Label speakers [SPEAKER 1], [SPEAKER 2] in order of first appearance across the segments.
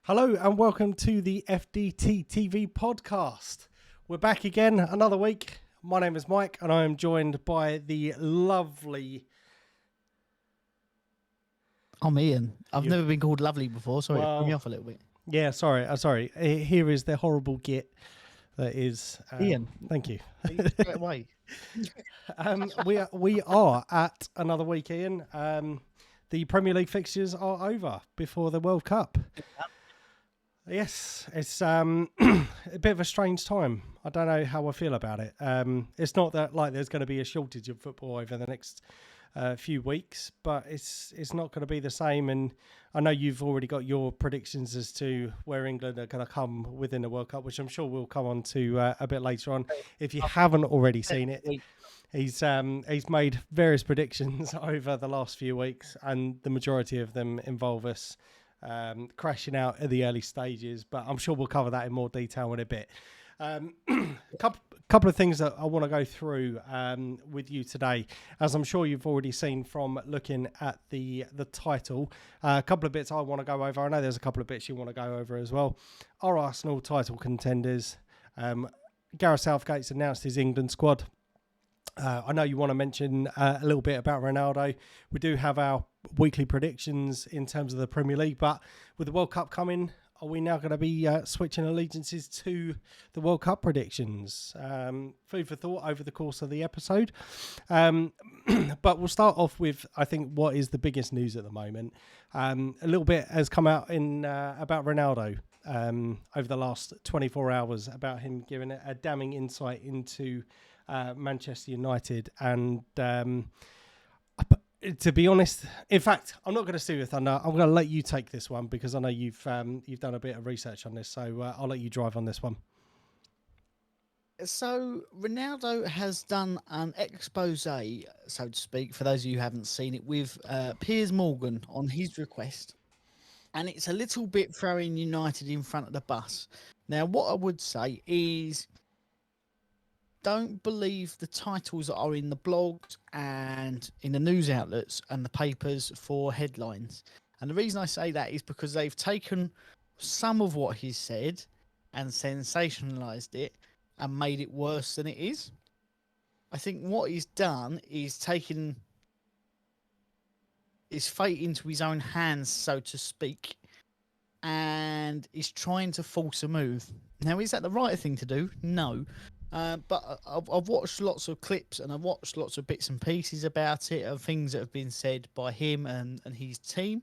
[SPEAKER 1] Hello and welcome to the FDT-TV podcast. We're back again another week. My name is Mike and I am joined by the lovely...
[SPEAKER 2] I'm Ian. I've never been called lovely before. Sorry, it threw me off a little bit.
[SPEAKER 1] Yeah, sorry. Here is the horrible git that is...
[SPEAKER 2] Ian.
[SPEAKER 1] Thank you.
[SPEAKER 2] Straight away.
[SPEAKER 1] We are at another week, Ian. The Premier League fixtures are over before the World Cup. Yes, it's a bit of a strange time. I don't know how I feel about it. It's not that like there's going to be a shortage of football over the next few weeks, but it's not going to be the same. And I know you've already got your predictions as to where England are going to come within the World Cup, which I'm sure we'll come on to a bit later on. If you haven't already seen it, he's made various predictions over the last few weeks, and the majority of them involve us crashing out at the early stages, but I'm sure we'll cover that in more detail in a bit. Couple of things that I want to go through with you today, as I'm sure you've already seen from looking at the title. A couple of bits I want to go over. I know there's a couple of bits you want to go over as well. Our Arsenal title contenders. Gareth Southgate's announced his England squad. I know you want to mention a little bit about Ronaldo. We do have our weekly predictions in terms of the Premier League, but with the World Cup coming, are we now going to be switching allegiances to the World Cup predictions? Food for thought over the course of the episode. But we'll start off with, I think, what is the biggest news at the moment. A little bit has come out in about Ronaldo over the last 24 hours, about him giving a damning insight into Manchester United, and to be honest, in fact, I'm not going to steal your thunder. I'm going to let you take this one because I know you've done a bit of research on this, so I'll let you drive on this one.
[SPEAKER 2] So Ronaldo has done an expose, so to speak, for those of you who haven't seen it, with Piers Morgan on his request, and it's a little bit throwing United in front of the bus. Now, what I would say is, don't believe the titles that are in the blogs and in the news outlets and the papers for headlines. And the reason I say that is because they've taken some of what he's said and sensationalized it and made it worse than it is. I think what he's done is taken his fate into his own hands, so to speak, and is trying to force a move. Now, is that the right thing to do? No. But I've watched lots of clips and I've watched lots of bits and pieces about it, of things that have been said by him and his team.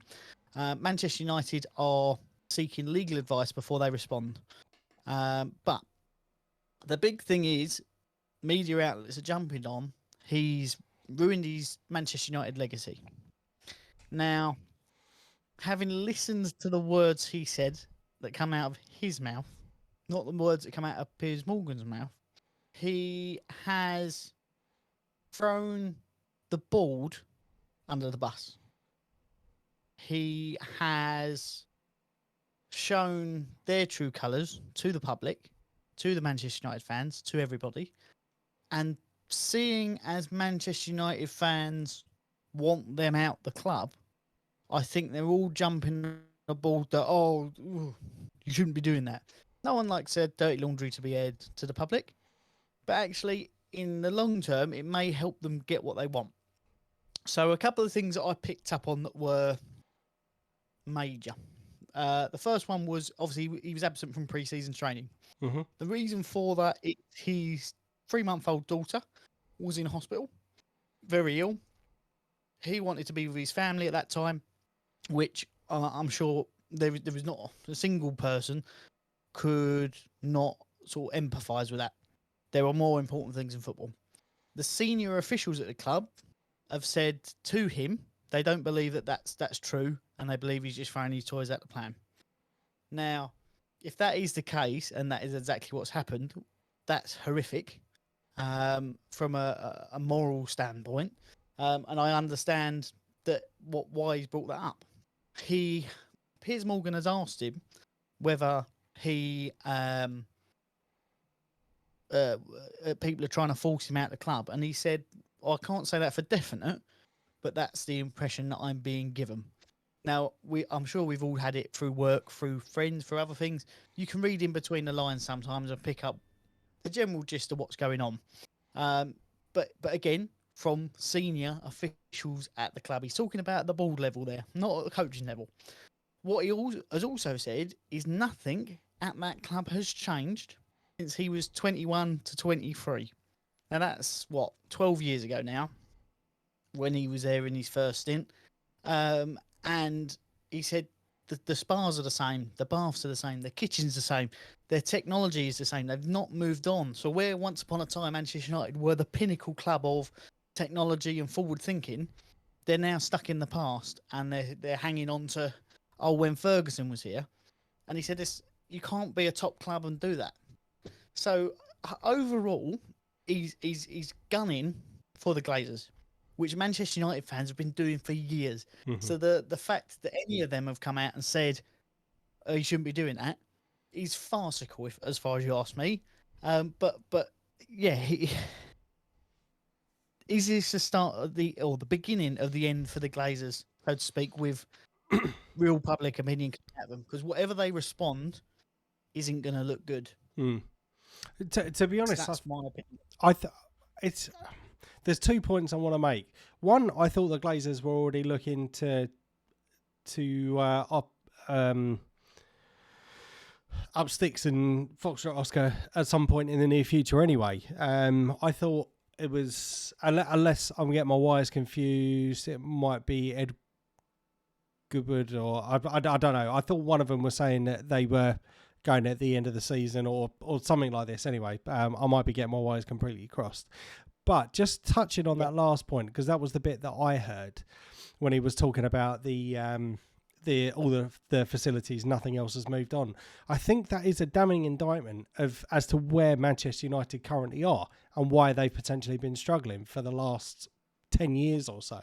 [SPEAKER 2] Manchester United are seeking legal advice before they respond. But the big thing is, media outlets are jumping on. He's ruined his Manchester United legacy. Now, having listened to the words he said that come out of his mouth, not the words that come out of Piers Morgan's mouth, he has thrown the board under the bus. He has shown their true colours to the public, to the Manchester United fans, to everybody. And seeing as Manchester United fans want them out the club, I think they're all jumping aboard that, you shouldn't be doing that. No one likes their dirty laundry to be aired to the public. But actually, in the long term, it may help them get what they want. So a couple of things that I picked up on that were major. The first one was, obviously, he was absent from pre-season training.
[SPEAKER 1] Mm-hmm.
[SPEAKER 2] The reason for that is his 3-month-old daughter was in hospital, very ill. He wanted to be with his family at that time, which I'm sure there was not a single person could not sort of empathise with that. There are more important things in football. The senior officials at the club have said to him they don't believe that that's true, and they believe he's just throwing his toys out the plan. Now, if that is the case, and that is exactly what's happened, that's horrific from a moral standpoint. And I understand that why he's brought that up. Piers Morgan has asked him whether he people are trying to force him out of the club, and he said, I can't say that for definite, but that's the impression that I'm being given. Now, I'm sure we've all had it through work, through friends, through other things. You can read in between the lines sometimes and pick up the general gist of what's going on. But again, from senior officials at the club, he's talking about the board level there, not at the coaching level. What he has also said is nothing at that club has changed since he was 21 to 23. Now that's 12 years ago now, when he was there in his first stint. And he said the spas are the same, the baths are the same, the kitchen's the same, their technology is the same. They've not moved on. So where once upon a time Manchester United were the pinnacle club of technology and forward thinking, they're now stuck in the past and they're hanging on to when Ferguson was here. And he said this: you can't be a top club and do that. So overall, he's gunning for the Glazers, which Manchester United fans have been doing for years.
[SPEAKER 1] Mm-hmm.
[SPEAKER 2] So the fact that any of them have come out and said he shouldn't be doing that is farcical, as far as you ask me. But yeah, is this the start of the beginning of the end for the Glazers, so to speak, with real public opinion at them? Because whatever they respond isn't going to look good.
[SPEAKER 1] Mm. To be honest,
[SPEAKER 2] that's my opinion.
[SPEAKER 1] There's 2 points I want to make. One, I thought the Glazers were already looking to up sticks and Foxtrot Oscar at some point in the near future anyway. I thought it was, unless I'm getting my wires confused, it might be Ed Goodwood or I don't know. I thought one of them was saying that they were going at the end of the season or something like this anyway. I might be getting my wires completely crossed. But just touching on that last point, because that was the bit that I heard when he was talking about all the facilities, nothing else has moved on. I think that is a damning indictment as to where Manchester United currently are and why they've potentially been struggling for the last 10 years or so.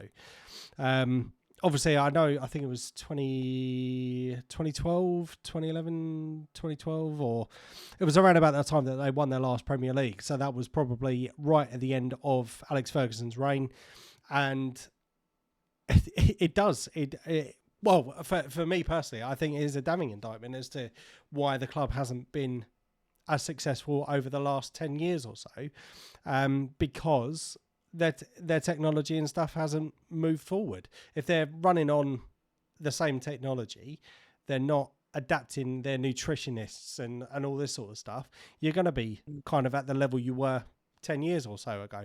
[SPEAKER 1] Obviously, I think it was 2012, 2011, 2012, or it was around about that time that they won their last Premier League. So that was probably right at the end of Alex Ferguson's reign. And it does. Well, for me personally, I think it is a damning indictment as to why the club hasn't been as successful over the last 10 years or so, because their technology and stuff hasn't moved forward. If they're running on the same technology, they're not adapting their nutritionists and all this sort of stuff, you're going to be kind of at the level you were 10 years or so ago.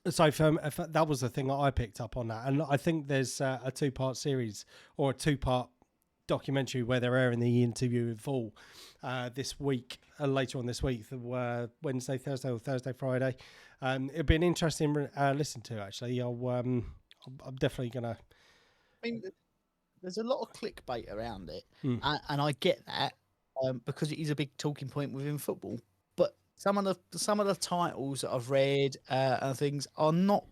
[SPEAKER 1] So that was the thing that I picked up on that. And I think there's a 2-part series or a 2-part documentary where they're airing the interview in full this week, later on this week, Wednesday, Thursday or Thursday, Friday. It'd be an interesting listen to, actually. I'm definitely going to...
[SPEAKER 2] I mean, there's a lot of clickbait around it, and I get that because it is a big talking point within football. But some of the titles that I've read and things are not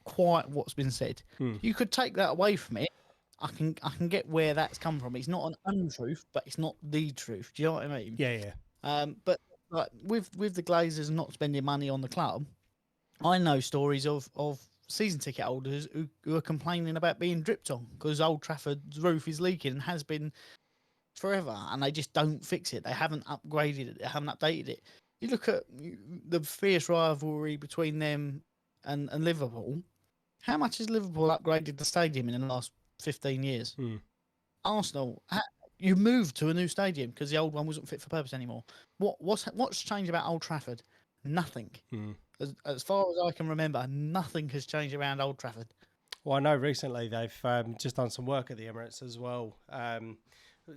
[SPEAKER 2] quite what's been said. You could take that away from it. I can get where that's come from. It's not an untruth, but it's not the truth. Do you know what I mean?
[SPEAKER 1] Yeah.
[SPEAKER 2] But like with the Glazers not spending money on the club, I know stories of season ticket holders who are complaining about being dripped on because Old Trafford's roof is leaking and has been forever, and they just don't fix it. They haven't upgraded it. They haven't updated it. You look at the fierce rivalry between them and Liverpool. How much has Liverpool upgraded the stadium in the last 15 years? Arsenal, you moved to a new stadium because the old one wasn't fit for purpose anymore. What's changed about Old Trafford? Nothing. As far as I can remember, nothing has changed around Old Trafford.
[SPEAKER 1] Well, I know recently they've just done some work at the Emirates as well,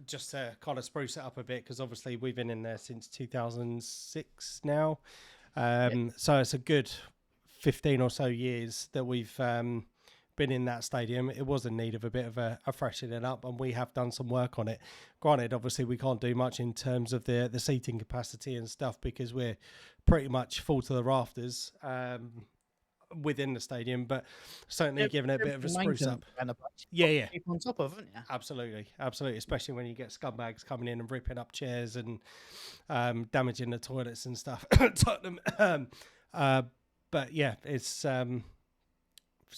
[SPEAKER 1] just to kind of spruce it up a bit, because obviously we've been in there since 2006 now. So it's a good 15 or so years that we've been in that stadium. It was in need of a bit of a freshening up, and we have done some work on it. Granted, obviously we can't do much in terms of the seating capacity and stuff because we're pretty much full to the rafters within the stadium, but certainly giving it a bit of a spruce up. Yeah.
[SPEAKER 2] Keep on top of, haven't you?
[SPEAKER 1] Absolutely, especially when you get scumbags coming in and ripping up chairs and damaging the toilets and stuff. But yeah, it's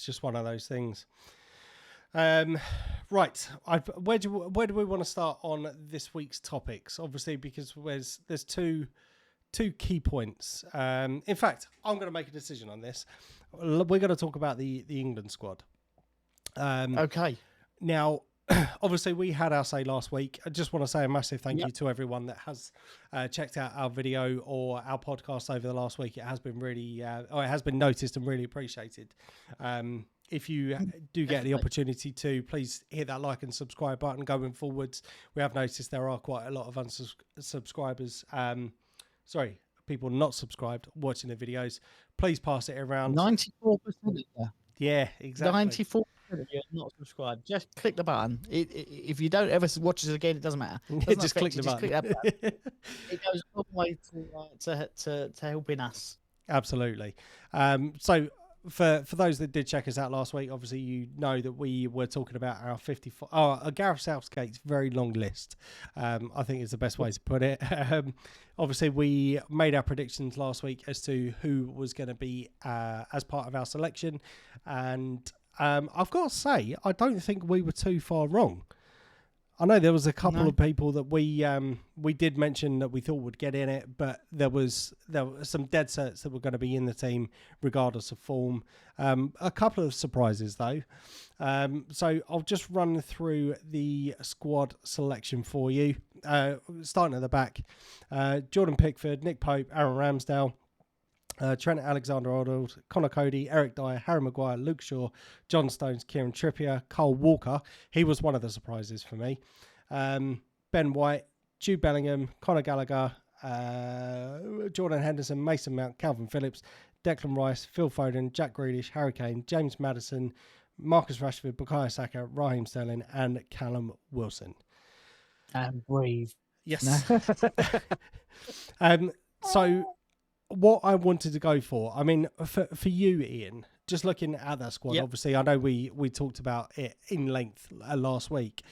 [SPEAKER 1] just one of those things. Right. Where do we want to start on this week's topics? Obviously, because there's two key points. In fact, I'm going to make a decision on this. We're going to talk about the England squad.
[SPEAKER 2] Okay.
[SPEAKER 1] Now, obviously, we had our say last week. I just want to say a massive thank you to everyone that has checked out our video or our podcast over the last week. It has been really, it has been noticed and really appreciated. If you do get the opportunity to, please hit that like and subscribe button going forwards. We have noticed there are quite a lot of unsubscribers. People not subscribed watching the videos. Please pass it around.
[SPEAKER 2] 94% of you.
[SPEAKER 1] Yeah, exactly.
[SPEAKER 2] 94% of you are not subscribed. Just click the button. If you don't ever watch us again, it doesn't matter.
[SPEAKER 1] Just click the button.
[SPEAKER 2] Click that button. It goes a long way to helping us.
[SPEAKER 1] Absolutely. So for those that did check us out last week, obviously you know that we were talking about our Gareth Southgate's very long list. I think is the best way to put it. Obviously we made our predictions last week as to who was going to be as part of our selection, and I've got to say I don't think we were too far wrong. I know there was a couple of people that we did mention that we thought would get in it, but there were some dead certs that were going to be in the team regardless of form. A couple of surprises though. So I'll just run through the squad selection for you. Starting at the back, Jordan Pickford, Nick Pope, Aaron Ramsdale, Trent Alexander-Arnold, Connor Cody, Eric Dyer, Harry Maguire, Luke Shaw, John Stones, Kieran Trippier, Cole Walker. He was one of the surprises for me. Ben White, Jude Bellingham, Conor Gallagher, Jordan Henderson, Mason Mount, Calvin Phillips, Declan Rice, Phil Foden, Jack Grealish, Harry Kane, James Maddison, Marcus Rashford, Bukayo Saka, Raheem Sterling, and Callum Wilson.
[SPEAKER 2] And breathe.
[SPEAKER 1] Yes. So what I wanted to go for, I mean, for you, Ian, just looking at that squad, obviously, I know we talked about it in length last week.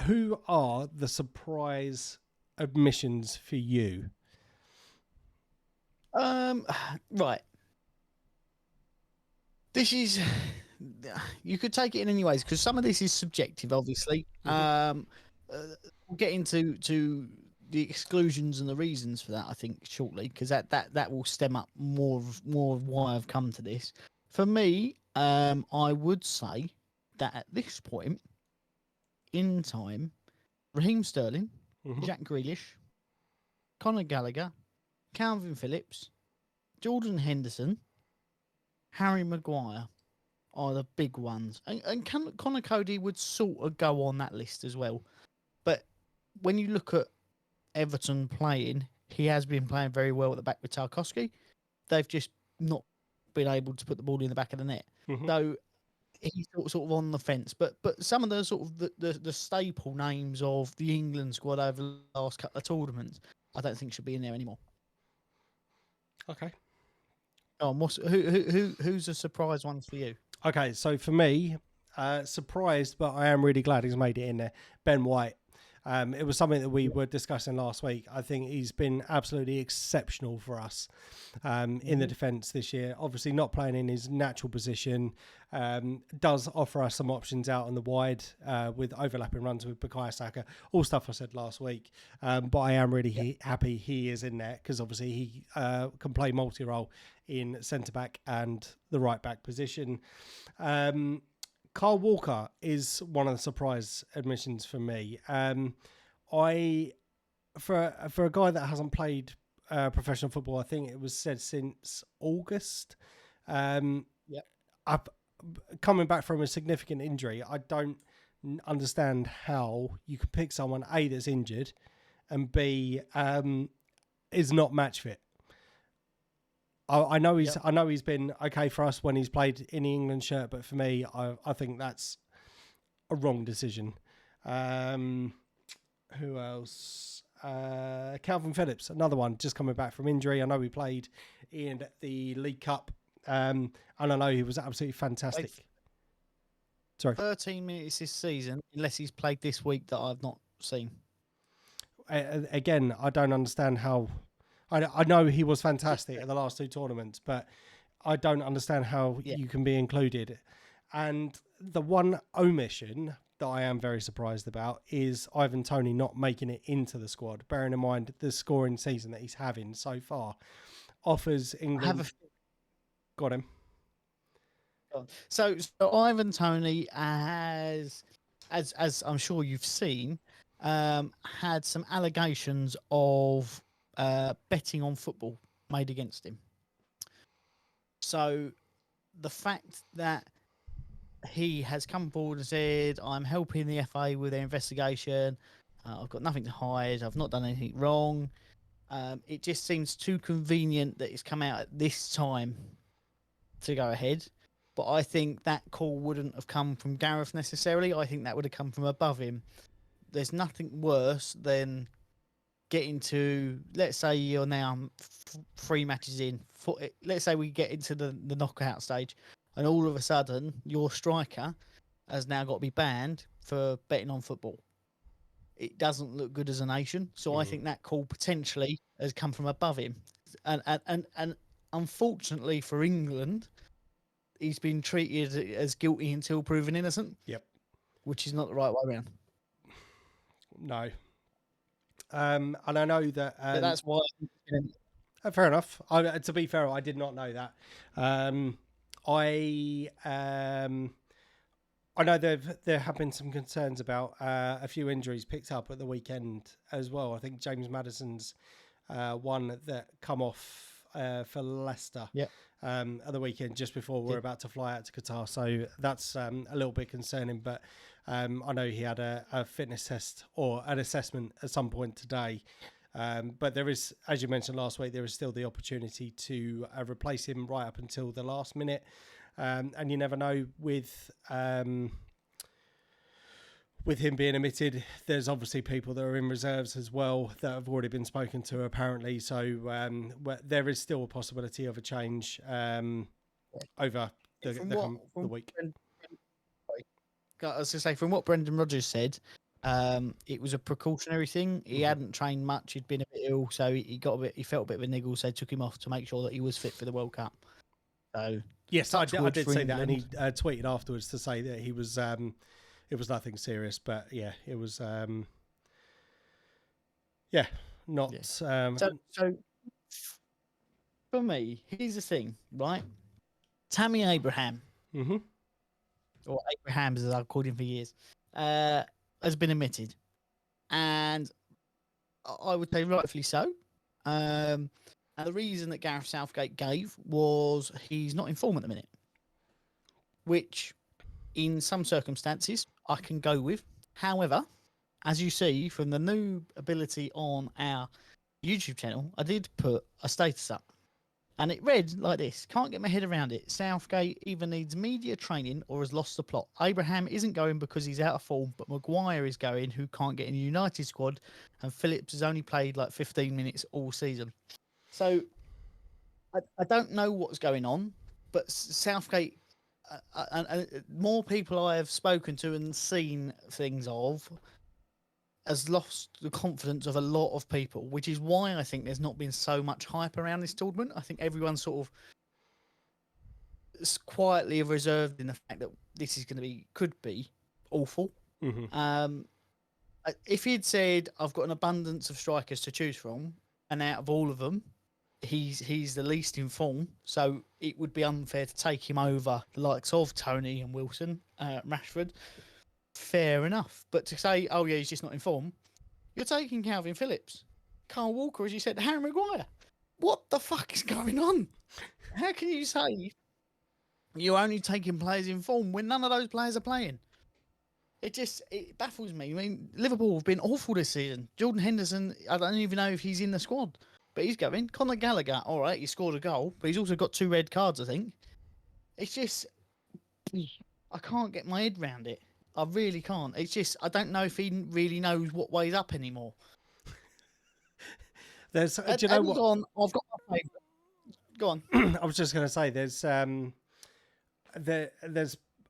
[SPEAKER 1] Who are the surprise admissions for you?
[SPEAKER 2] Right. This is, you could take it in any ways because some of this is subjective, obviously. We'll get into the exclusions and the reasons for that, I think, shortly, because that will stem up more of why I've come to this. For me, I would say that at this point in time, Raheem Sterling, Jack Grealish, Conor Gallagher, Calvin Phillips, Jordan Henderson, Harry Maguire are the big ones. And Connor Cody would sort of go on that list as well. But when you look at Everton playing, he has been playing very well at the back with Tarkowski. They've just not been able to put the ball in the back of the net. So he's sort of on the fence. But some of the sort of the staple names of the England squad over the last couple of tournaments, I don't think should be in there anymore.
[SPEAKER 1] Okay.
[SPEAKER 2] Who's a surprise one for you?
[SPEAKER 1] Okay, so for me, surprised, but I am really glad he's made it in there. Ben White. It was something that we were discussing last week. I think he's been absolutely exceptional for us in the defence this year. Obviously not playing in his natural position, does offer us some options out on the wide with overlapping runs with Bukayo Saka, all stuff I said last week. But I am really happy he is in there because obviously he can play multi-role in centre-back and the right-back position. Kyle Walker is one of the surprise admissions for me. For a guy that hasn't played professional football, I think it was said since August. Coming back from a significant injury, I don't understand how you can pick someone A that's injured and B is not match fit. I know he's been okay for us when he's played in the England shirt, but for me, I think that's a wrong decision. Who else? Calvin Phillips, another one, just coming back from injury. I know he played in the League Cup, and I know he was absolutely fantastic. Sorry,
[SPEAKER 2] 13 minutes this season, unless he's played this week that I've not seen.
[SPEAKER 1] Again, I don't understand how. I know he was fantastic at the last two tournaments, but I don't understand how you can be included. And the one omission that I am very surprised about is Ivan Toney not making it into the squad, bearing in mind the scoring season that he's having so far. Offers England... Got him.
[SPEAKER 2] So Ivan Toney has, as I'm sure you've seen, had some allegations of betting on football made against him. So the fact that he has come forward and said, I'm helping the FA with their investigation, I've got nothing to hide, I've not done anything wrong, it just seems too convenient that it's come out at this time to go ahead. But I think that call wouldn't have come from Gareth necessarily. I think that would have come from above him. There's nothing worse than getting to, let's say you're now 3 matches in. Let's say we get into the knockout stage, and all of a sudden your striker has now got to be banned for betting on football. It doesn't look good as a nation. So I think that call potentially has come from above him. And unfortunately for England, he's been treated as guilty until proven innocent.
[SPEAKER 1] Yep.
[SPEAKER 2] Which is not the right way around.
[SPEAKER 1] No. And I know that...
[SPEAKER 2] that's why...
[SPEAKER 1] fair enough. To be fair, I did not know that. I know there have been some concerns about a few injuries picked up at the weekend as well. I think James Maddison's one that come off for Leicester at the weekend just before we're about to fly out to Qatar. So that's a little bit concerning. But I know he had a fitness test or an assessment at some point today. But there is, as you mentioned last week, there is still the opportunity to replace him right up until the last minute. And you never know with him being omitted. There's obviously people that are in reserves as well that have already been spoken to apparently. So there is still a possibility of a change over the week.
[SPEAKER 2] I was going to say, from what Brendan Rodgers said, it was a precautionary thing. He hadn't trained much. He'd been a bit ill, so he felt a bit of a niggle. So they took him off to make sure that he was fit for the World Cup. So
[SPEAKER 1] yes, I did say that, and he tweeted afterwards to say that he was. It was nothing serious, but yeah, it was. Not.
[SPEAKER 2] So for me, here's the thing, right? Tammy Abraham, or Abrahams as I've called him for years, has been omitted, and I would say rightfully so. And the reason that Gareth Southgate gave was he's not in form at the minute, which in some circumstances I can go with. However, as you see from the new ability on our YouTube channel, I did put a status up and it read like this: can't get my head around it. Southgate either needs media training or has lost the plot. Abraham isn't going because he's out of form, but Maguire is going, who can't get in the United squad, and Phillips has only played like 15 minutes all season. So I don't know what's going on, but Southgate, and more people I have spoken to and seen things of, has lost the confidence of a lot of people, which is why I think there's not been so much hype around this tournament. I think everyone's sort of quietly reserved in the fact that this is going to could be awful. If he'd said, I've got an abundance of strikers to choose from, and out of all of them, he's the least in form, so it would be unfair to take him over the likes of Toney and Wilson, Rashford. Fair enough. But to say, oh yeah, he's just not in form, you're taking Calvin Phillips, Carl Walker, as you said, Harry Maguire. What the fuck is going on? How can you say you're only taking players in form when none of those players are playing? It baffles me. I mean, Liverpool have been awful this season. Jordan Henderson, I don't even know if he's in the squad, but he's going. Conor Gallagher, all right, he scored a goal, but he's also got 2 red cards, I think. It's just, I can't get my head around it. I really can't. It's just, I don't know if he really knows what way's up anymore.
[SPEAKER 1] Do you know what?
[SPEAKER 2] I've got my favourite. Go on.
[SPEAKER 1] I was just going to say, there's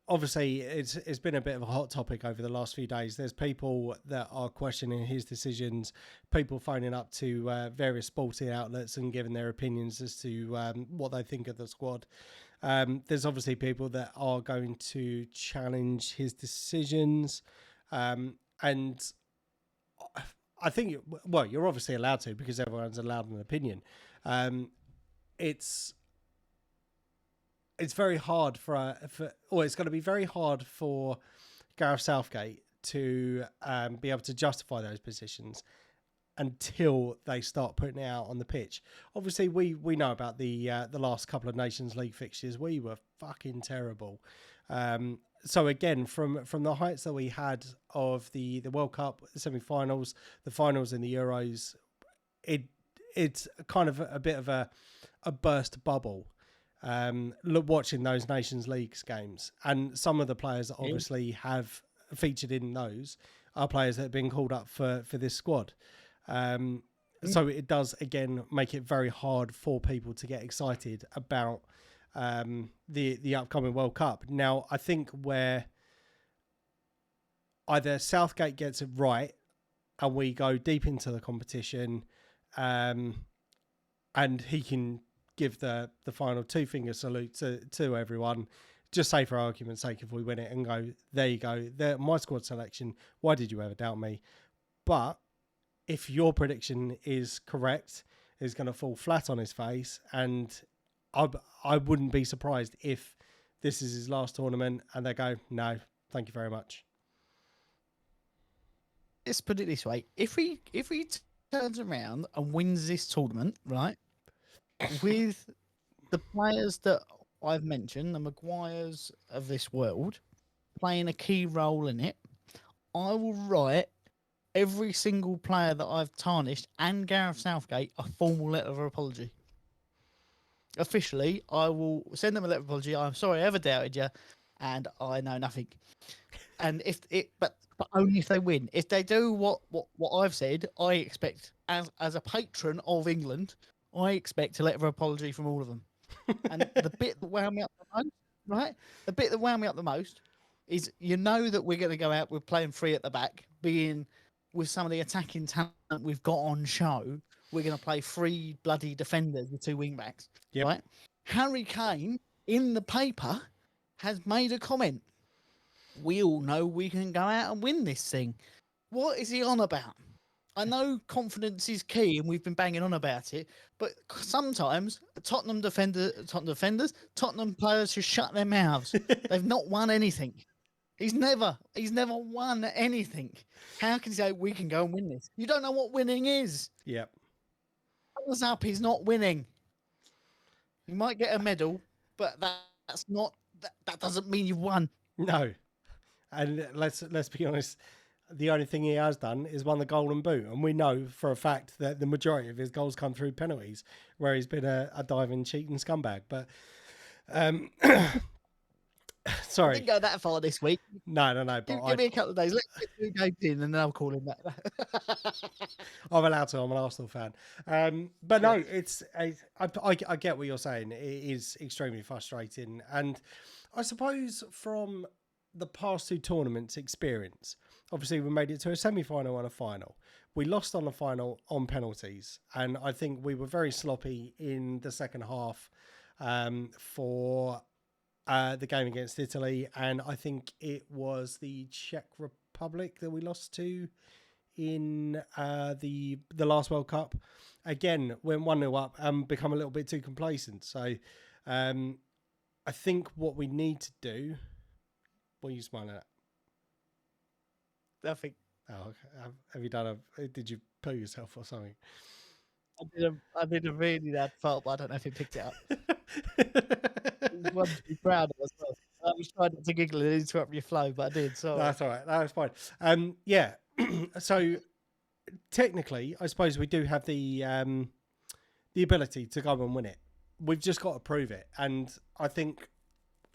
[SPEAKER 1] obviously it's been a bit of a hot topic over the last few days. There's people that are questioning his decisions, people phoning up to various sporting outlets and giving their opinions as to what they think of the squad. There's obviously people that are going to challenge his decisions, and I think, well, you're obviously allowed to because everyone's allowed an opinion. It's very hard or it's going to be very hard for Gareth Southgate to be able to justify those positions until they start putting it out on the pitch. Obviously, we know about the last couple of Nations League fixtures. We were fucking terrible. So again, from the heights that we had of the World Cup semi-finals, the finals in the Euros, it's kind of a bit of a burst bubble. Watching those Nations League games, and some of the players that obviously have featured in those are players that have been called up for this squad. So it does again make it very hard for people to get excited about the upcoming World Cup. Now, I think where either Southgate gets it right and we go deep into the competition, and he can give the final two-finger salute to everyone, just say for argument's sake, if we win it, and go, there you go, my squad selection, why did you ever doubt me? But if your prediction is correct, is going to fall flat on his face, and I wouldn't be surprised if this is his last tournament and they go, no, thank you very much.
[SPEAKER 2] Let's put it this way: if he turns around and wins this tournament, right, with the players that I've mentioned, the Maguires of this world, playing a key role in it, I will write every single player that I've tarnished and Gareth Southgate a formal letter of apology. Officially, I will send them a letter of apology. I'm sorry I ever doubted you, and I know nothing. And but only if they win. If they do what I've said, I expect as a patron of England, I expect a letter of apology from all of them. And the bit that wound me up the most, right? The bit that wound me up the most is, you know, that we're going to go out with playing free at the back, being with some of the attacking talent we've got on show. We're going to play three bloody defenders with two wing backs, right? Harry Kane in the paper has made a comment. We all know we can go out and win this thing. What is he on about? I know confidence is key, and we've been banging on about it, but sometimes Tottenham players should shut their mouths. They've not won anything. He's never won anything. How can you say we can go and win this? You don't know what winning is.
[SPEAKER 1] Yep.
[SPEAKER 2] Thumbs up, he's not winning. You might get a medal, but that's not. That doesn't mean you've won.
[SPEAKER 1] No. And let's be honest. The only thing he has done is won the Golden Boot, and we know for a fact that the majority of his goals come through penalties, where he's been a diving, cheating scumbag. But sorry,
[SPEAKER 2] I didn't go that far this week.
[SPEAKER 1] No. But
[SPEAKER 2] give me a couple of days. Let's get 2 games in, and then I'll call him that.
[SPEAKER 1] I'm allowed to. I'm an Arsenal fan. But no, I get what you're saying. It is extremely frustrating, and I suppose from the past 2 tournaments experience, obviously we made it to a semi-final and a final. We lost on the final on penalties, and I think we were very sloppy in the second half for the game against Italy, and I think it was the Czech Republic that we lost to in the last World Cup. Again, went 1-0 up and become a little bit too complacent. So I think what we need to do... What are you smiling at?
[SPEAKER 2] Nothing.
[SPEAKER 1] Oh, okay. Have you done did you poo yourself or something?
[SPEAKER 2] I did a really bad fart, but I don't know if he picked it up. It was one to be proud of as well. I was trying not to giggle and interrupt your flow, but I did. So
[SPEAKER 1] that's all right. That was fine. Yeah. So technically, I suppose we do have the ability to go and win it. We've just got to prove it, and I think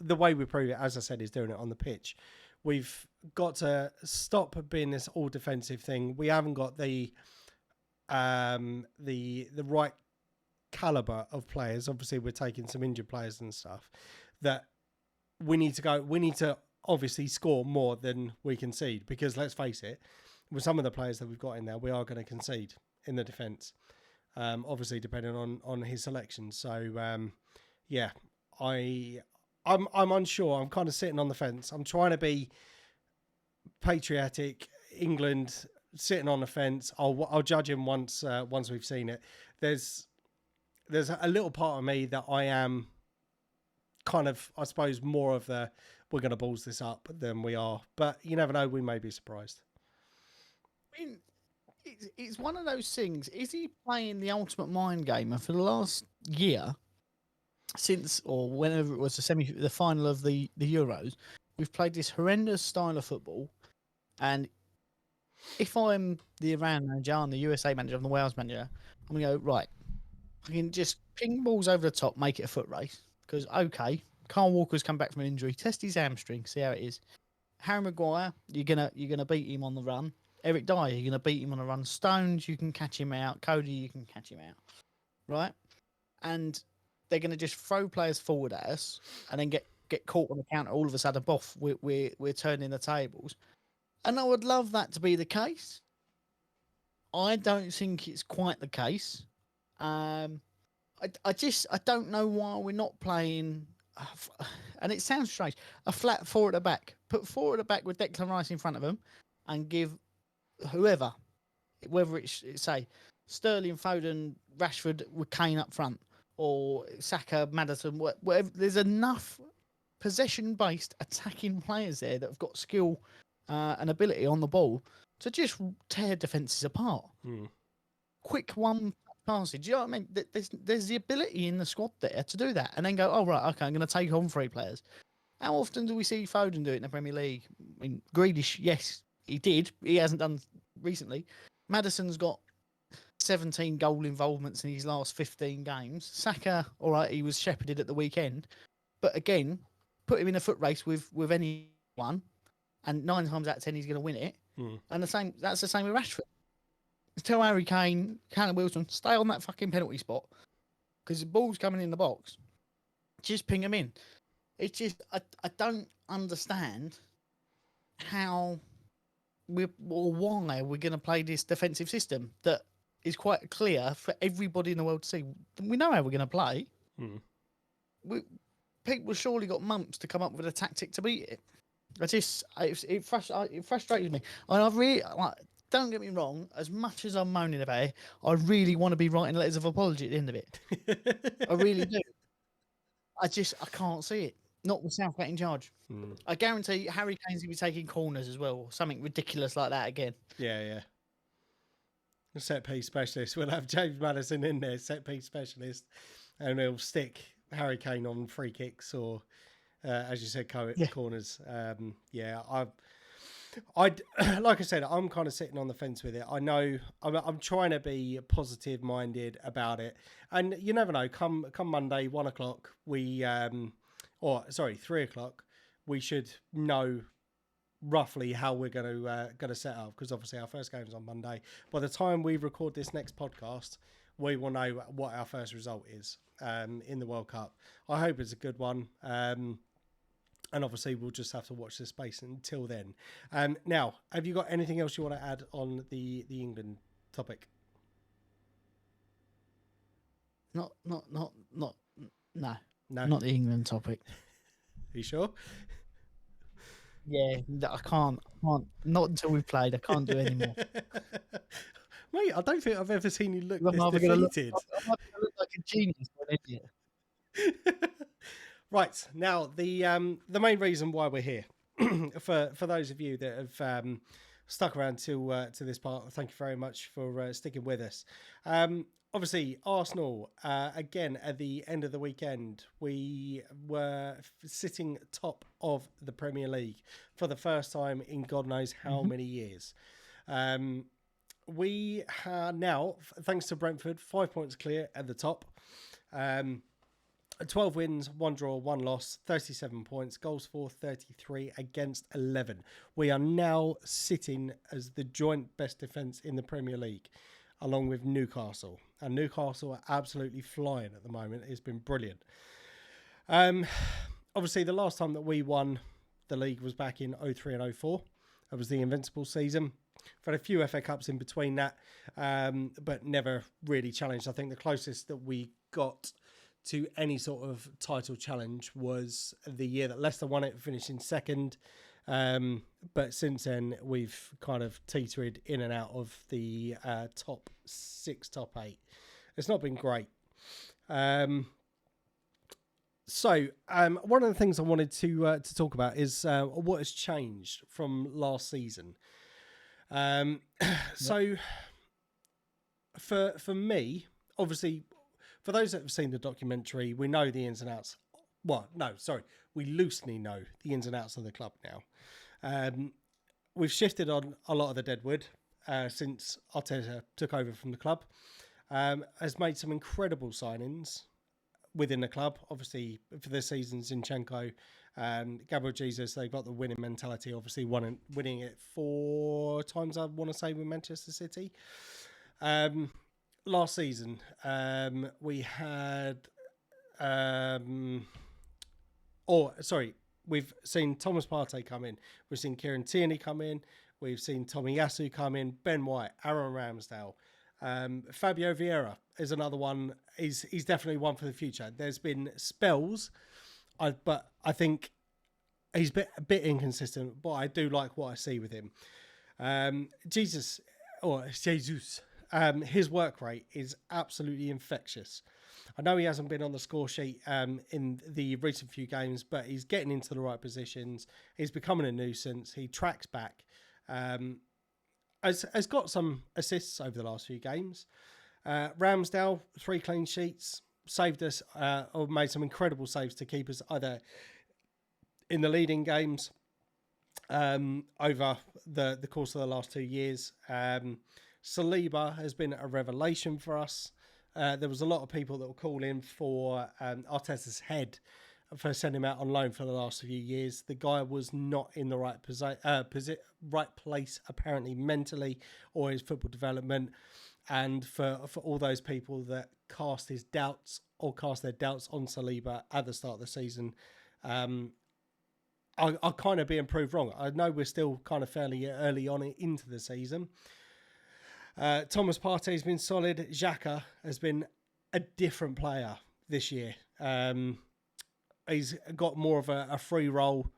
[SPEAKER 1] the way we prove it, as I said, is doing it on the pitch. We've got to stop being this all defensive thing. We haven't got the right caliber of players. Obviously, we're taking some injured players and stuff. That we need to obviously score more than we concede, because let's face it, with some of the players that we've got in there, we are going to concede in the defence. Obviously, depending on his selection. So yeah. I'm unsure. I'm kind of sitting on the fence. I'm trying to be patriotic. England sitting on the fence. I'll judge him once we've seen it. There's a little part of me that I am kind of, I suppose, more of the we're going to balls this up than we are. But you never know. We may be surprised.
[SPEAKER 2] I mean, it's one of those things. Is he playing the ultimate mind game? And for the last year, since or whenever it was the final of the Euros, we've played this horrendous style of football. And if I'm the Iran manager, I'm the USA manager, I'm the Wales manager, I'm going to go, right, I can just ping balls over the top, make it a foot race. Because, okay, Carl Walker's come back from an injury, test his hamstring, see how it is. Harry Maguire, you're gonna beat him on the run. Eric Dyer, you're gonna beat him on the run. Stones, you can catch him out. Cody, you can catch him out. Right? And they're gonna just throw players forward at us and then get caught on the counter. All of a sudden, boff, we're turning the tables. And I would love that to be the case. I don't think it's quite the case. I don't know why we're not playing, and it sounds strange, a flat four at the back. Put four at the back with Declan Rice in front of them and give whoever, whether it's say Sterling, Foden, Rashford with Kane up front, or Saka, Maddison, whatever. There's enough possession-based attacking players there that have got skill and ability on the ball to just tear defences apart. Quick one passage. Do you know what I mean? There's the ability in the squad there to do that, and then go, oh right, okay, I'm going to take on three players. How often do we see Foden do it in the Premier League? I mean, Grealish, yes, he did. He hasn't done recently. Maddison's got 17 goal involvements in his last 15 games. Saka, all right, he was shepherded at the weekend, but again, put him in a foot race with anyone, and 9 times out of 10 he's going to win it. And that's the same with Rashford. Tell Harry Kane, Callum Wilson, stay on that fucking penalty spot because the ball's coming in the box. Just ping him in. It's just I don't understand how why we're going to play this defensive system that is quite clear for everybody in the world to see. We know how we're going to play. People surely got months to come up with a tactic to beat it. It frustrates me. And I really, don't get me wrong, as much as I'm moaning about it, I really want to be writing letters of apology at the end of it. I really do. I can't see it. Not with Southgate in charge. I guarantee Harry Kane's going to be taking corners as well, or something ridiculous like that again.
[SPEAKER 1] Yeah. Set piece specialist. We'll have James Maddison in there, set piece specialist, and he'll stick Harry Kane on free kicks or, as you said, corners. I like I said, I'm kind of sitting on the fence with it. I know I'm trying to be positive minded about it, and you never know. Come Monday, 1 o'clock, 3 o'clock, we should know roughly how we're going to set up, because obviously our first game's on Monday. By the time we record this next podcast, we will know what our first result is in the World Cup. I hope it's a good one. And obviously, we'll just have to watch this space until then. Now, have you got anything else you want to add on the England topic?
[SPEAKER 2] No, not the England topic.
[SPEAKER 1] Are you sure?
[SPEAKER 2] Yeah, I can't. Not until we've played. I can't do any more.
[SPEAKER 1] Mate, I don't think I've ever seen you look this defeated.
[SPEAKER 2] I'm going to look like a genius or an idiot.
[SPEAKER 1] Right, now the main reason why we're here, for those of you that have stuck around to this part, thank you very much for sticking with us. Obviously, Arsenal, again, at the end of the weekend, we were sitting top of the Premier League for the first time in God knows how many years. We are now, thanks to Brentford, 5 points clear at the top. 12 wins, 1 draw, 1 loss, 37 points, goals for 33 against 11. We are now sitting as the joint best defence in the Premier League, along with Newcastle. And Newcastle are absolutely flying at the moment. It's been brilliant. Obviously, the last time that we won the league was back in 03 and 04. That was the Invincible season. We've had a few FA Cups in between that, but never really challenged. I think the closest that we got to any sort of title challenge was the year that Leicester won it, finishing second. But since then, we've kind of teetered in and out of the top 6, top 8. It's not been great. So one of the things I wanted to talk about is what has changed from last season. So for me, obviously, for those that have seen the documentary, we know the ins and outs. Well, no, sorry, we loosely know the ins and outs of the club now. We've shifted on a lot of the deadwood since Arteta took over from the club. Has made some incredible signings within the club. Obviously, for this season, Zinchenko, Gabriel Jesus, they've got the winning mentality. Obviously, winning it 4 times, I want to say, with Manchester City. Last season, we had... we've seen Thomas Partey come in. We've seen Kieran Tierney come in. We've seen Tomiyasu come in. Ben White, Aaron Ramsdale. Fabio Vieira is another one. He's definitely one for the future. There's been spells, but I think he's a bit inconsistent, but I do like what I see with him. Jesus, his work rate is absolutely infectious. I know he hasn't been on the score sheet in the recent few games, but he's getting into the right positions. He's becoming a nuisance. He tracks back. Has got some assists over the last few games. Ramsdale, 3 clean sheets, saved us, or made some incredible saves to keep us either in the leading games over the course of the last 2 years. Saliba has been a revelation for us. There was a lot of people that were calling for Arteta's head for sending him out on loan for the last few years. The guy was not in the right right place, apparently mentally, or his football development. And for all those people that cast their doubts on Saliba at the start of the season, I'll kind of being proved wrong. I know we're still kind of fairly early on into the season. Thomas Partey has been solid. Xhaka has been a different player this year. He's got more of a free role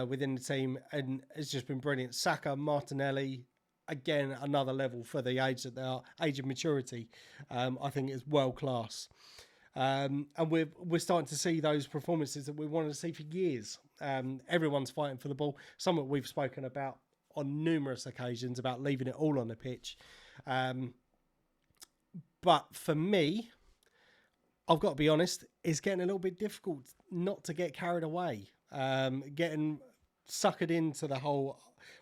[SPEAKER 1] within the team, and it's just been brilliant. Saka, Martinelli, again, another level for the age that they are, age of maturity. I think is world class. And we're starting to see those performances that we wanted to see for years. Everyone's fighting for the ball. Something we've spoken about on numerous occasions about leaving it all on the pitch. But for me, I've got to be honest, it's getting a little bit difficult not to get carried away. Getting suckered into the whole,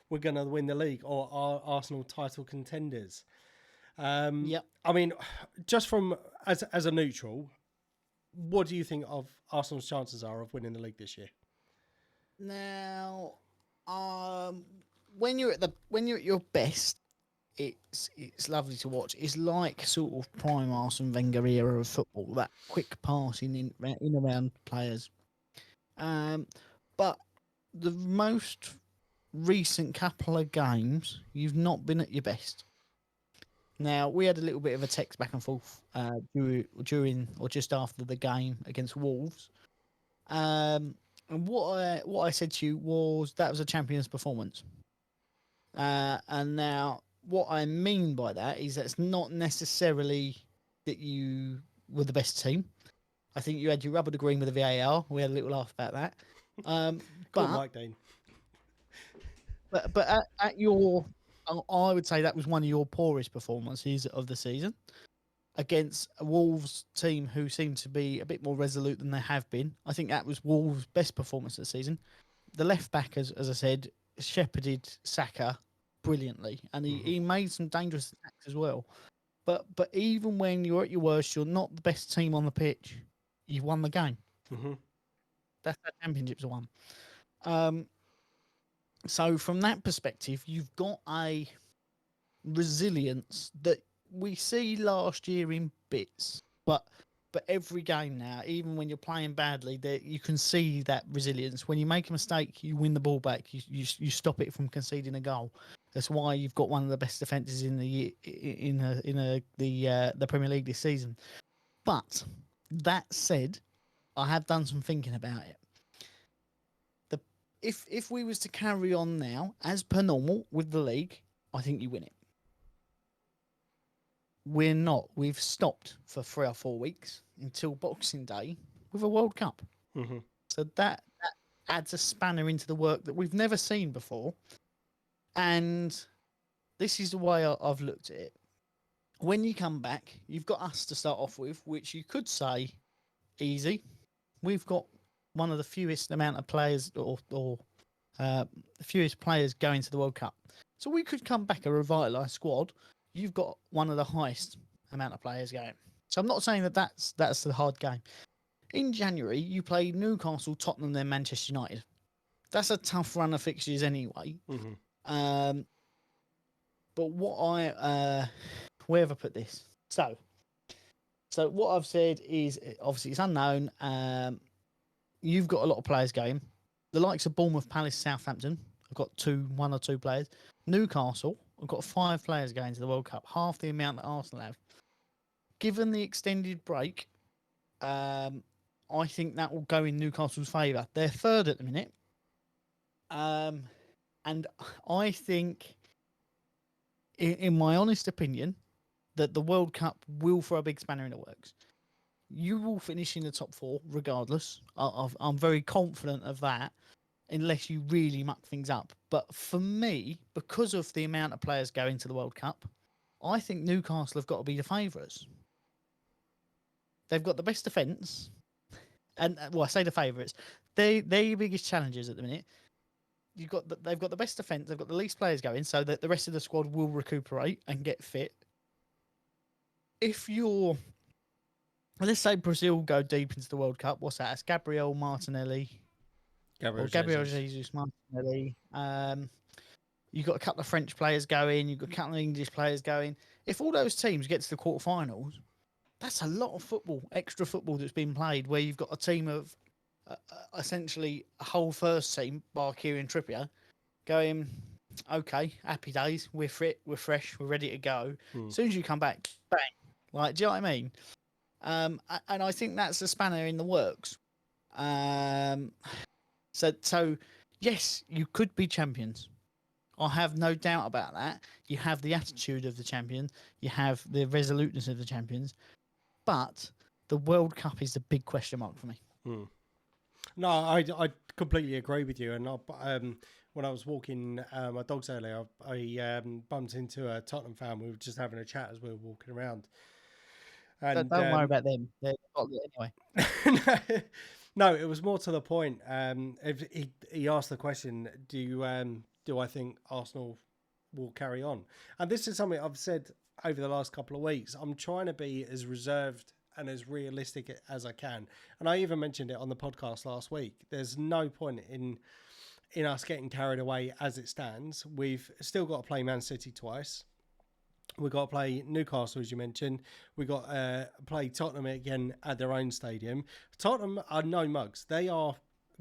[SPEAKER 1] we're going to win the league, or are Arsenal title contenders.
[SPEAKER 2] Yep.
[SPEAKER 1] I mean, just from as a neutral, what do you think of Arsenal's chances are of winning the league this year?
[SPEAKER 2] Now, when you're at your best, it's lovely to watch. It's like sort of prime Arsene Wenger era of football, that quick passing in around players. But the most recent couple of games, you've not been at your best. Now, we had a little bit of a text back and forth during or just after the game against Wolves. And what I said to you was that was a champion's performance. And now, what I mean by that is that's not necessarily that you were the best team. I think you had your rubber green with the VAR. We had a little laugh about that.
[SPEAKER 1] Good Mike Dean.
[SPEAKER 2] But at your, I would say that was one of your poorest performances of the season against a Wolves team who seem to be a bit more resolute than they have been. I think that was Wolves' best performance of the season. The left back, as I said, shepherded Saka brilliantly, and he made some dangerous attacks as well. But even when you're at your worst, you're not the best team on the pitch. You've won the game.
[SPEAKER 1] Mm-hmm.
[SPEAKER 2] That's how championships are won. So from that perspective, you've got a resilience that we see last year in bits, but every game now, even when you're playing badly, you can see that resilience. When you make a mistake, you win the ball back. You stop it from conceding a goal. That's why you've got one of the best defences in the Premier League this season. But That said, I have done some thinking about it. If we was to carry on now as per normal with the league, I think you win it. We're not. We've stopped for 3 or 4 weeks until Boxing Day with a World Cup.
[SPEAKER 1] Mm-hmm.
[SPEAKER 2] So that adds a spanner into the work that we've never seen before. And this is the way I've looked at it. When you come back, you've got us to start off with, which you could say easy. We've got one of the fewest amount of players or the fewest players going to the World Cup. So we could come back a revitalised squad. You've got one of the highest amount of players going. So I'm not saying that that's the hard game. In January, you play Newcastle, Tottenham, then Manchester United. That's a tough run of fixtures anyway.
[SPEAKER 1] Mm-hmm.
[SPEAKER 2] But where have I put this? So what I've said is obviously it's unknown. You've got a lot of players going. The likes of Bournemouth, Palace, Southampton. I've got one or two players. Newcastle, I've got 5 players going to the World Cup, half the amount that Arsenal have. Given the extended break, I think that will go in Newcastle's favour. They're third at the minute. And I think, in my honest opinion, that the World Cup will throw a big spanner in the works. You will finish in the top 4 regardless. I'm very confident of that, unless you really muck things up. But for me, because of the amount of players going to the World Cup, I think Newcastle have got to be the favourites. They've got the best defence. And, I say the favourites. They're your biggest challengers at the minute. They've got the best defence. They've got the least players going, so that the rest of the squad will recuperate and get fit. If you're... Let's say Brazil go deep into the World Cup. What's that? It's Gabriel Martinelli. Gabriel Jesus Martinelli. You've got a couple of French players going. You've got a couple of English players going. If all those teams get to the quarterfinals, that's a lot of football, extra football that's been played, where you've got a team of essentially a whole first team, bar Kieran Trippier, going, okay, happy days. We're fit, we're fresh, we're ready to go. As soon as you come back, bang. Like, do you know what I mean? And I think that's a spanner in the works. So yes, you could be champions. I have no doubt about that. You have the attitude of the champion. You have the resoluteness of the champions. But the World Cup is the big question mark for me.
[SPEAKER 1] No, I completely agree with you. And when I was walking my dogs earlier, I bumped into a Tottenham fan. We were just having a chat as we were walking around. And
[SPEAKER 2] don't worry about them. They're got it
[SPEAKER 1] anyway. No, it was more to the point. If he asked the question, do I think Arsenal will carry on? And this is something I've said over the last couple of weeks. I'm trying to be as reserved and as realistic as I can. And I even mentioned it on the podcast last week. There's no point in us getting carried away as it stands. We've still got to play Man City twice. We've got to play Newcastle, as you mentioned. We've got to play Tottenham again at their own stadium. Tottenham are no mugs. They are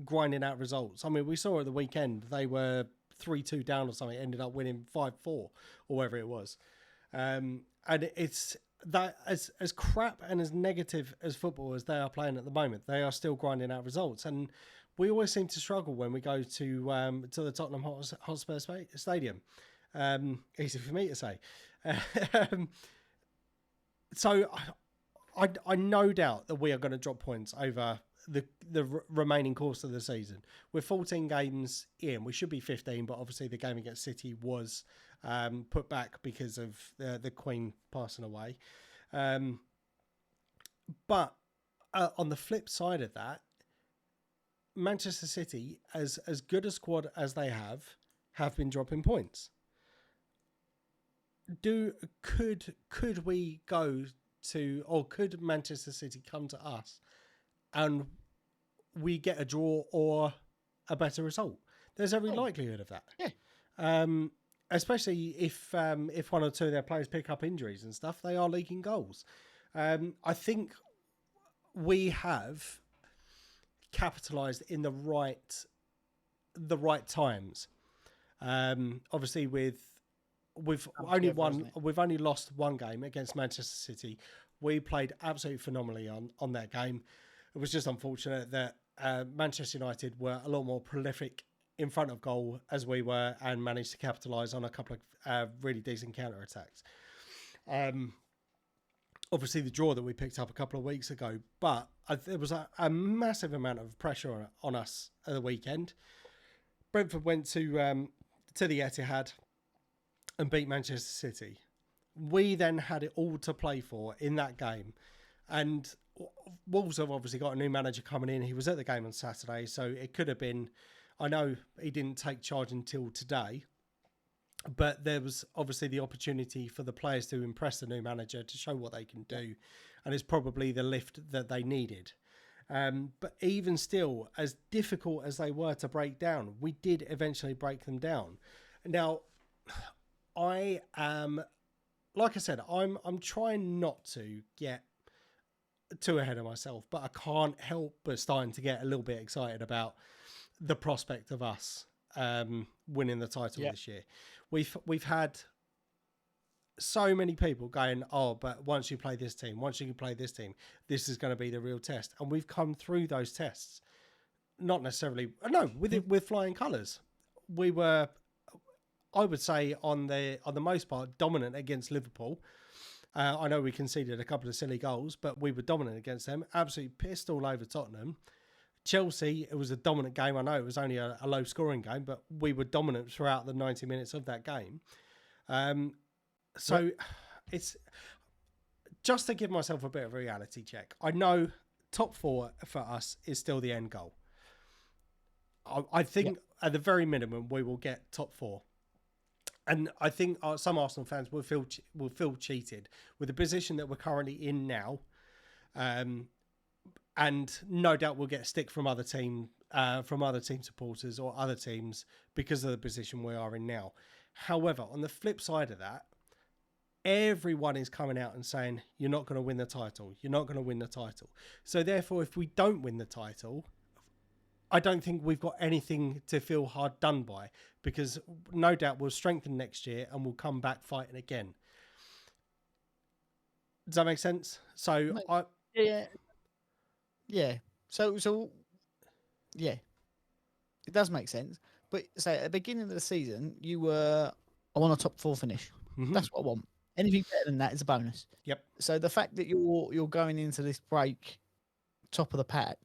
[SPEAKER 1] grinding out results. I mean, we saw at the weekend, they were 3-2 down or something, ended up winning 5-4 or whatever it was. And it's that as crap and as negative as football as they are playing at the moment, they are still grinding out results. And we always seem to struggle when we go to the Tottenham Hotspur Stadium. Easy for me to say. So I no doubt that we are going to drop points over the remaining course of the season. We're 14 games in. We should be 15, but obviously the game against City was put back because of the Queen passing away. But on the flip side of that, Manchester City, as good a squad as they have been dropping points. Could we go to, or could Manchester City come to us and we get a draw or a better result? There's every likelihood of that.
[SPEAKER 2] Yeah.
[SPEAKER 1] Especially if one or two of their players pick up injuries and stuff, they are leaking goals. I think we have capitalised in the right times. Obviously, we've only lost one game against Manchester City. We played absolutely phenomenally on that game. It was just unfortunate that Manchester United were a lot more prolific in front of goal as we were, and managed to capitalise on a couple of really decent counter-attacks. Obviously, the draw that we picked up a couple of weeks ago, but there was a massive amount of pressure on us at the weekend. Brentford went to the Etihad and beat Manchester City. We then had it all to play for in that game. And Wolves have obviously got a new manager coming in. He was at the game on Saturday, so it could have been... I know he didn't take charge until today, but there was obviously the opportunity for the players to impress the new manager, to show what they can do, and it's probably the lift that they needed. But even still, as difficult as they were to break down, we did eventually break them down. Now, I am, like I said, I'm trying not to get too ahead of myself, but I can't help but starting to get a little bit excited about the prospect of us winning the title this year. We've had so many people going, oh, but once you play this team, this is going to be the real test. And we've come through those tests. Not necessarily, no, with flying colours. We were, I would say, on the most part, dominant against Liverpool. I know we conceded a couple of silly goals, but we were dominant against them. Absolutely pissed all over Tottenham. Chelsea, it was a dominant game. I know it was only a low-scoring game, but we were dominant throughout the 90 minutes of that game. So it's just to give myself a bit of a reality check. I know top 4 for us is still the end goal. I think at the very minimum we will get top 4. And I think some Arsenal fans will feel cheated with the position that we're currently in now. And no doubt we'll get stick from other team supporters or other teams because of the position we are in now. However, on the flip side of that, everyone is coming out and saying, you're not going to win the title. You're not going to win the title. So therefore, if we don't win the title, I don't think we've got anything to feel hard done by, because no doubt we'll strengthen next year and we'll come back fighting again. Does that make sense? So
[SPEAKER 2] Yeah. So yeah, it does make sense. But say at the beginning of the season, I want a top 4 finish. Mm-hmm. That's what I want. Anything better than that is a bonus.
[SPEAKER 1] Yep.
[SPEAKER 2] So the fact that you're going into this break top of the pack,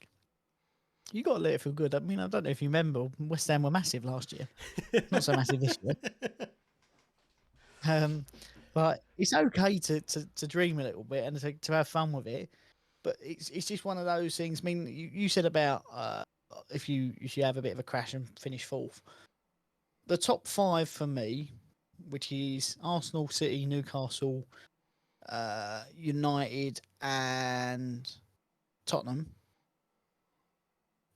[SPEAKER 2] you got to let it feel good. I mean, I don't know if you remember, West Ham were massive last year. Not so massive this year. But it's okay to dream a little bit and to have fun with it. But it's just one of those things. I mean, you said about if you have a bit of a crash and finish 4th. The top 5 for me, which is Arsenal, City, Newcastle, United, and Tottenham,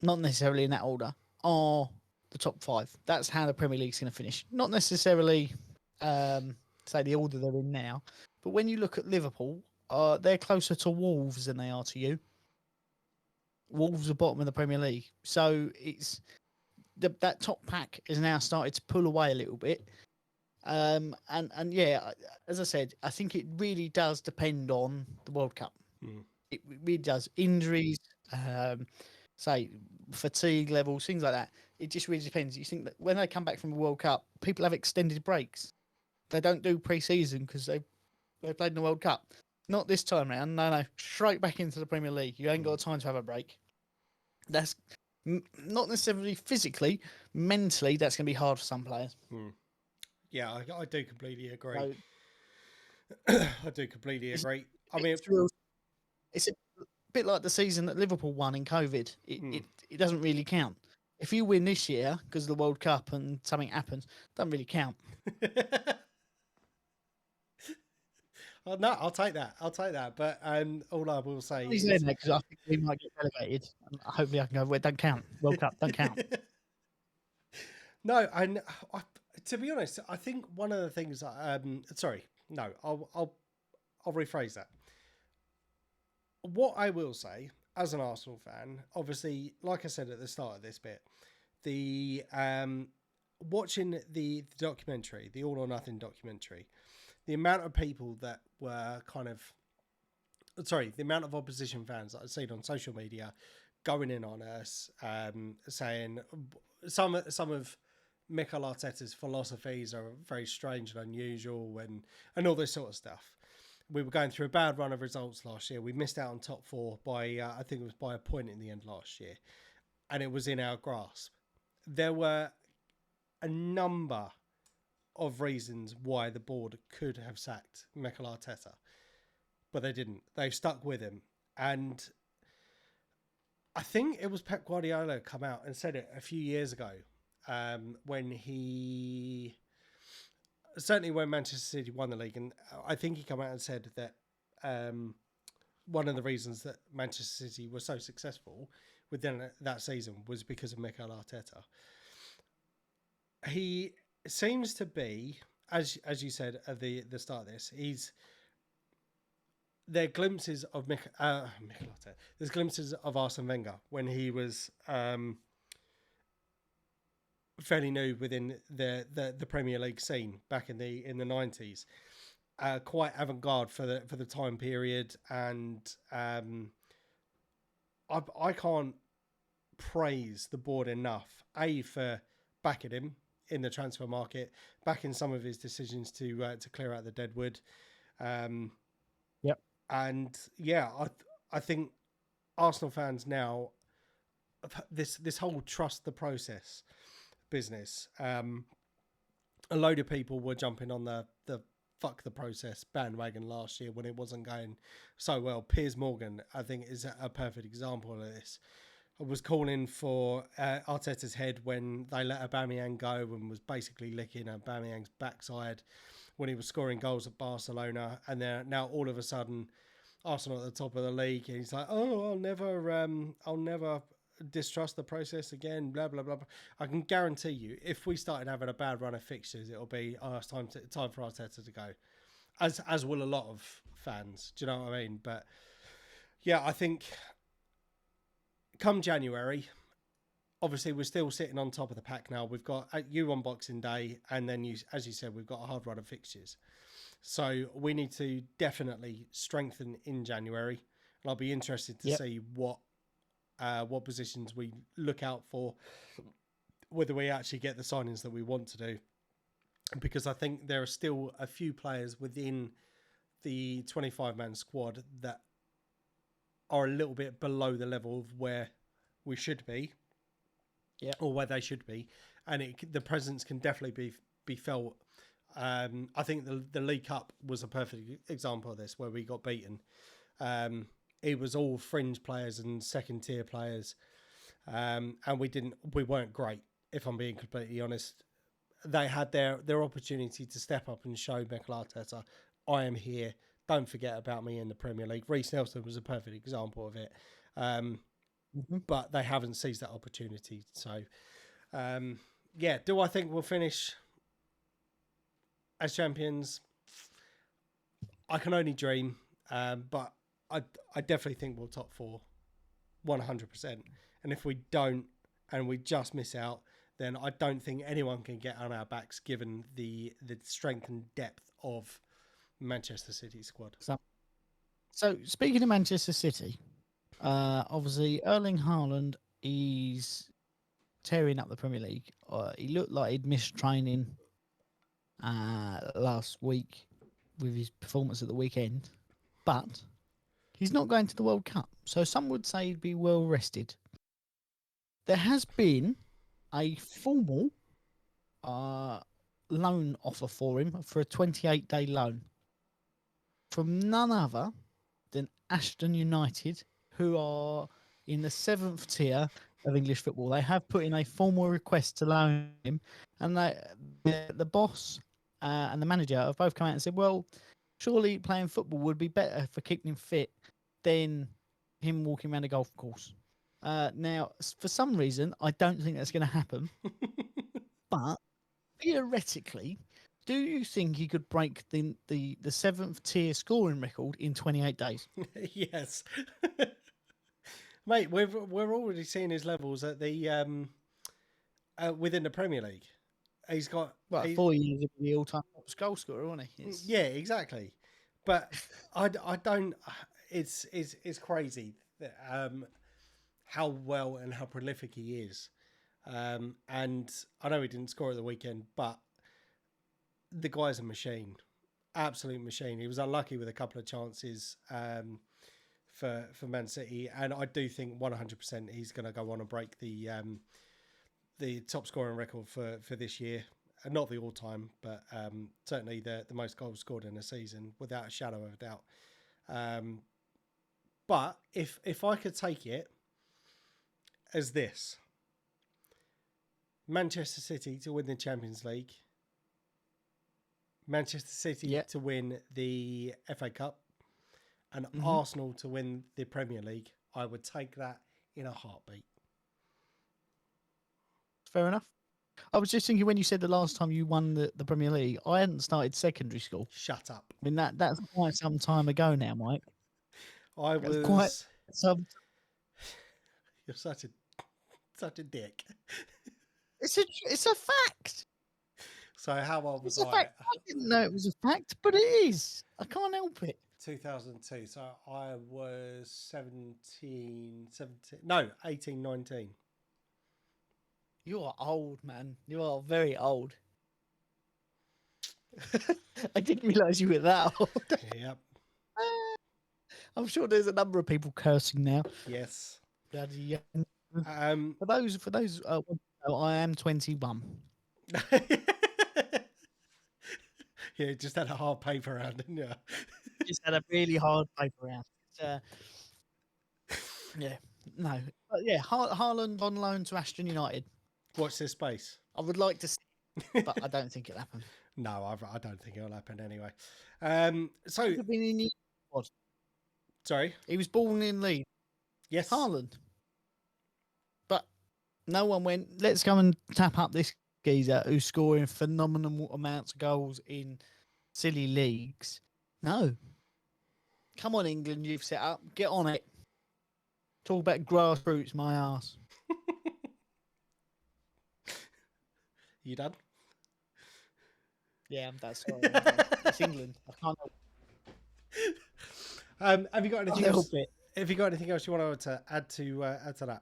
[SPEAKER 2] not necessarily in that order, are the top 5. That's how the Premier League's going to finish. Not necessarily, say, the order they're in now. But when you look at Liverpool, they're closer to Wolves than they are to you. Wolves are bottom of the Premier League. So it's that top pack has now started to pull away a little bit. And yeah, as I said, I think it really does depend on the World Cup. Mm. It really does. Injuries, say fatigue levels, things like that. It just really depends. You think that when they come back from the World Cup, people have extended breaks. They don't do pre-season because they played in the World Cup. Not this time round. No. Straight back into the Premier League. You ain't got time to have a break. That's not necessarily physically, mentally, that's going to be hard for some players. Hmm.
[SPEAKER 1] Yeah, I do completely agree. I do completely agree. I mean,
[SPEAKER 2] it's a bit like the season that Liverpool won in COVID. It doesn't really count. If you win this year because of the World Cup and something happens, it doesn't really count.
[SPEAKER 1] Well, no, I'll take that. But all I will say is
[SPEAKER 2] because I think we might get relegated. Hopefully, I can go. Well, it don't count. World Cup don't count.
[SPEAKER 1] No, and to be honest, I think one of the things. I'll rephrase that. What I will say as an Arsenal fan, obviously, like I said at the start of this bit, the watching the documentary, the All or Nothing documentary. The amount of people that were kind of sorry, the amount of opposition fans that I've seen on social media going in on us, saying some of Mikel Arteta's philosophies are very strange and unusual, and all this sort of stuff. We were going through a bad run of results last year. We missed out on top four by, I think it was by a point in the end last year, and it was in our grasp. There were a number of reasons why the board could have sacked Mikel Arteta, but they didn't. They've stuck with him. And I think it was Pep Guardiola come out and said it a few years ago, when certainly when Manchester City won the league, and I think he came out and said that one of the reasons that Manchester City was so successful within that season was because of Mikel Arteta. He seems to be, as you said at the start of this, there are glimpses of Mikel Arteta. There's glimpses of Arsene Wenger when he was fairly new within the Premier League scene back in the 90s. Quite avant-garde for the time period, and I can't praise the board enough for backing him in the transfer market, backing some of his decisions to clear out the deadwood.
[SPEAKER 2] Yep.
[SPEAKER 1] And yeah, I think Arsenal fans now, this whole trust the process business, a load of people were jumping on the fuck the process bandwagon last year when it wasn't going so well. Piers Morgan, I think, is a perfect example of this. I was calling for Arteta's head when they let Aubameyang go and was basically licking Aubameyang's backside when he was scoring goals at Barcelona. And then now all of a sudden, Arsenal at the top of the league, and he's like, "Oh, I'll never distrust the process again." Blah blah blah. I can guarantee you, if we started having a bad run of fixtures, it'll be, it's time for Arteta to go, as will a lot of fans. Do you know what I mean? But yeah, I think come January, obviously we're still sitting on top of the pack now. We've got you on Boxing Day, and then as you said, we've got a hard run of fixtures. So we need to definitely strengthen in January, and I'll be interested to see what positions we look out for, whether we actually get the signings that we want to do, because I think there are still a few players within the 25-man squad that are a little bit below the level of where we should be, or where they should be, and the presence can definitely be felt. I think the League Cup was a perfect example of this, where we got beaten. It was all fringe players and second tier players, and we weren't great, if I'm being completely honest. They had their opportunity to step up and show Mikel Arteta, I am here, don't forget about me in the Premier League. Reece Nelson was a perfect example of it, but they haven't seized that opportunity. So do I think we'll finish as champions? I can only dream, but I definitely think we'll top four 100%. And if we don't, and we just miss out, then I don't think anyone can get on our backs given the strength and depth of Manchester City squad.
[SPEAKER 2] So speaking of Manchester City, obviously Erling Haaland, he's tearing up the Premier League. He looked like he'd missed training last week with his performance at the weekend, but he's not going to the World Cup, so some would say he'd be well rested. There has been a formal loan offer for him for a 28-day loan from none other than Ashton United, who are in the 7th tier of English football. They have put in a formal request to loan him, and the boss and the manager have both come out and said, well, surely playing football would be better for keeping him fit than him walking around a golf course. Now, for some reason, I don't think that's going to happen. But theoretically, do you think he could break the 7th tier scoring record in 28 days?
[SPEAKER 1] Yes. Mate, we're already seeing his levels at the within the Premier League. He's got
[SPEAKER 2] 4 years of the all-time top goal scorer, wasn't he?
[SPEAKER 1] Yeah, exactly. But I don't. it's crazy that, how well and how prolific he is. And I know he didn't score at the weekend, but the guy's a machine, absolute machine. He was unlucky with a couple of chances for Man City, and I do think 100% he's going to go on and break the top scoring record for this year. Not the all time, but certainly the most goals scored in a season, without a shadow of a doubt. But if I could take it as this: Manchester City to win the Champions League, Manchester City to win the FA Cup, and Arsenal to win the Premier League, I would take that in a heartbeat.
[SPEAKER 2] Fair enough. I was just thinking when you said the last time you won the Premier League, I hadn't started secondary school.
[SPEAKER 1] Shut up.
[SPEAKER 2] I mean, that's quite some time ago now, Mike.
[SPEAKER 1] I was
[SPEAKER 2] quite some.
[SPEAKER 1] You're such a dick.
[SPEAKER 2] It's a fact.
[SPEAKER 1] So how old was
[SPEAKER 2] It's a fact. I didn't know it was a fact, but it is. I can't help it.
[SPEAKER 1] 2002. So I was 18, 19.
[SPEAKER 2] You are old, man. You are very old. I didn't realise you were that old.
[SPEAKER 1] Yep.
[SPEAKER 2] I'm sure there's a number of people cursing now.
[SPEAKER 1] Yes.
[SPEAKER 2] Bloody for those, I am 21.
[SPEAKER 1] Yeah, just had a hard paper round, didn't you?
[SPEAKER 2] Just had a really hard paper round. Yeah, no, but yeah, Haaland on loan to Aston United.
[SPEAKER 1] Watch this space.
[SPEAKER 2] I would like to see, but I don't think it'll happen.
[SPEAKER 1] No, I don't think it'll happen anyway. So
[SPEAKER 2] He been in the squad.
[SPEAKER 1] Sorry,
[SPEAKER 2] he was born in Leeds.
[SPEAKER 1] Yes,
[SPEAKER 2] Haaland. But no one went, let's go and tap up this geezer who's scoring phenomenal amounts of goals in silly leagues. No. Come on, England, you've set up. Get on it. Talk about grassroots, my ass.
[SPEAKER 1] You done?
[SPEAKER 2] Yeah, that's sorry. It's England. I can't help.
[SPEAKER 1] Have you got anything else? Have you got anything else you want to add to that?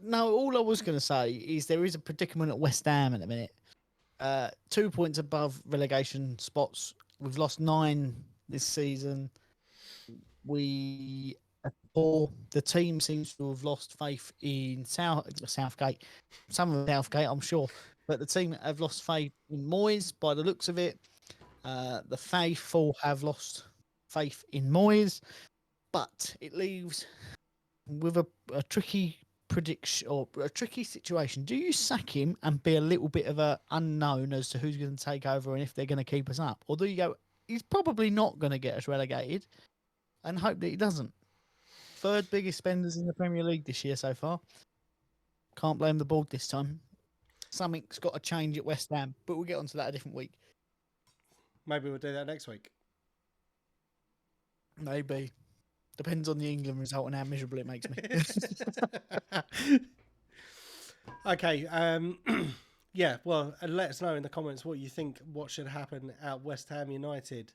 [SPEAKER 2] No, all I was going to say is there is a predicament at West Ham at the minute. 2 points above relegation spots. We've lost 9 this season. We are poor. The team seems to have lost faith in Southgate. Some of Southgate, I'm sure. But the team have lost faith in Moyes by the looks of it. The faithful have lost faith in Moyes. But it leaves with a tricky prediction or a tricky situation. Do you sack him and be a little bit of a unknown as to who's going to take over and if they're going to keep us up? Or do you go, he's probably not going to get us relegated and hope that he doesn't? Third biggest spenders in the Premier League this year so far. Can't blame the board this time. Something's got to change at West Ham, but we'll get onto that a different week.
[SPEAKER 1] Maybe we'll do that next week.
[SPEAKER 2] Maybe. Depends on the England result and how miserable it makes me.
[SPEAKER 1] Okay. Yeah, well, let us know in the comments what you think, what should happen at West Ham United.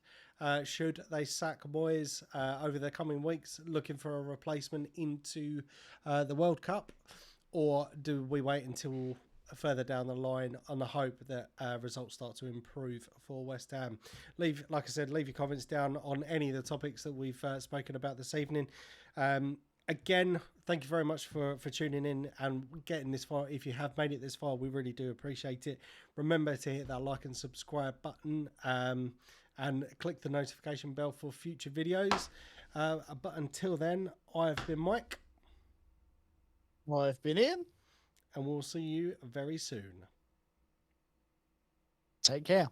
[SPEAKER 1] Should they sack Moyes over the coming weeks, looking for a replacement into the World Cup? Or do we wait until further down the line on the hope that results start to improve for West Ham? Like I said, leave your comments down on any of the topics that we've spoken about this evening. Again, thank you very much for tuning in and getting this far. If you have made it this far, we really do appreciate it. Remember to hit that like and subscribe button and click the notification bell for future videos. But until then, I've been Mike.
[SPEAKER 2] I've been Ian.
[SPEAKER 1] And we'll see you very soon.
[SPEAKER 2] Take care.